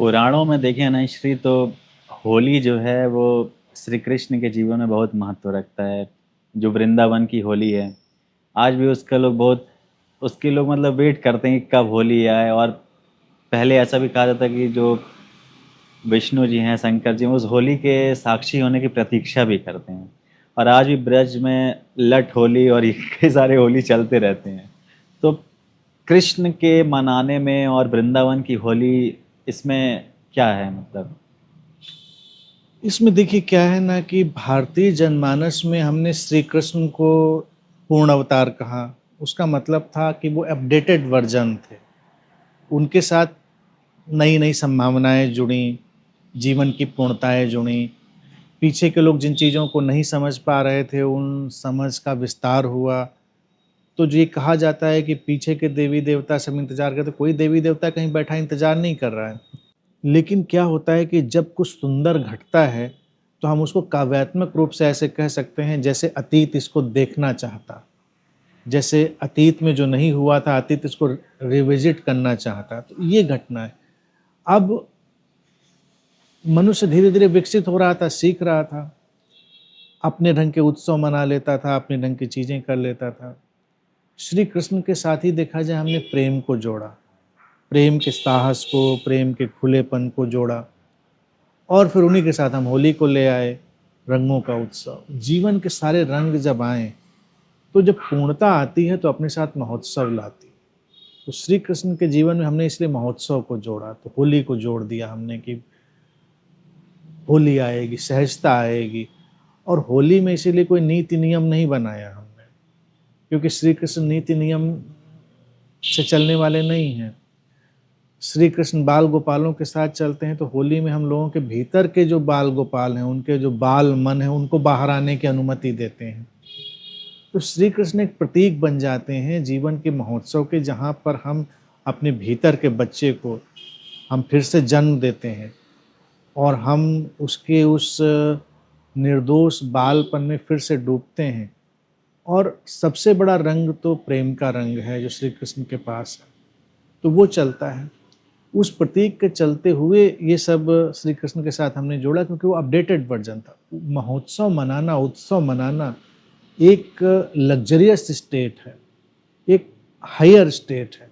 पुराणों में देखें ना श्री तो होली जो है वो श्री कृष्ण के जीवन में बहुत महत्व रखता है। जो वृंदावन की होली है, आज भी उसका लोग बहुत उसके लोग मतलब वेट करते हैं कि कब होली आए। और पहले ऐसा भी कहा जाता है कि जो विष्णु जी हैं, शंकर जी हैं, उस होली के साक्षी होने की प्रतीक्षा भी करते हैं। और आज भी ब्रज में लठ होली और ये कई सारे होली चलते रहते हैं। तो कृष्ण के मनाने में और वृंदावन की होली, इसमें क्या है मतलब? इसमें देखिए क्या है ना कि भारतीय जनमानस में हमने श्री कृष्ण को पूर्ण अवतार कहा। उसका मतलब था कि वो अपडेटेड वर्जन थे। उनके साथ नई नई संभावनाएं जुड़ी, जीवन की पूर्णताएं जुड़ी। पीछे के लोग जिन चीज़ों को नहीं समझ पा रहे थे, उन समझ का विस्तार हुआ। तो जो ये कहा जाता है कि पीछे के देवी देवता सब इंतजार करते, कोई देवी देवता कहीं बैठा इंतजार नहीं कर रहा है। लेकिन क्या होता है कि जब कुछ सुंदर घटता है तो हम उसको काव्यात्मक रूप से ऐसे कह सकते हैं जैसे अतीत इसको देखना चाहता, जैसे अतीत में जो नहीं हुआ था अतीत इसको रिविजिट करना चाहता। तो ये घटना है। अब मनुष्य धीरे धीरे विकसित हो रहा था, सीख रहा था, अपने ढंग के उत्सव मना लेता था, अपने ढंग की चीजें कर लेता था। श्री कृष्ण के साथ ही देखा जाए हमने प्रेम को जोड़ा, प्रेम के साहस को, प्रेम के खुलेपन को जोड़ा। और फिर उन्हीं के साथ हम होली को ले आए, रंगों का उत्सव। जीवन के सारे रंग जब आए तो जब पूर्णता आती है तो अपने साथ महोत्सव लाती है। तो श्री कृष्ण के जीवन में हमने इसलिए महोत्सव को जोड़ा, तो होली को जोड़ दिया हमने कि होली आएगी, सहजता आएगी। और होली में इसीलिए कोई नीति नियम नहीं बनाया हमने, क्योंकि श्री कृष्ण नीति नियम से चलने वाले नहीं हैं। श्री कृष्ण बाल गोपालों के साथ चलते हैं। तो होली में हम लोगों के भीतर के जो बाल गोपाल हैं, उनके जो बाल मन है, उनको बाहर आने की अनुमति देते हैं। तो श्री कृष्ण एक प्रतीक बन जाते हैं जीवन के महोत्सव के, जहाँ पर हम अपने भीतर के बच्चे को हम फिर से जन्म देते हैं और हम उसके उस निर्दोष बालपन में फिर से डूबते हैं। और सबसे बड़ा रंग तो प्रेम का रंग है जो श्री कृष्ण के पास है, तो वो चलता है। उस प्रतीक के चलते हुए ये सब श्री कृष्ण के साथ हमने जोड़ा, क्योंकि वो अपडेटेड वर्जन था। महोत्सव मनाना, उत्सव मनाना एक लग्जरियस स्टेट है, एक हायर स्टेट है।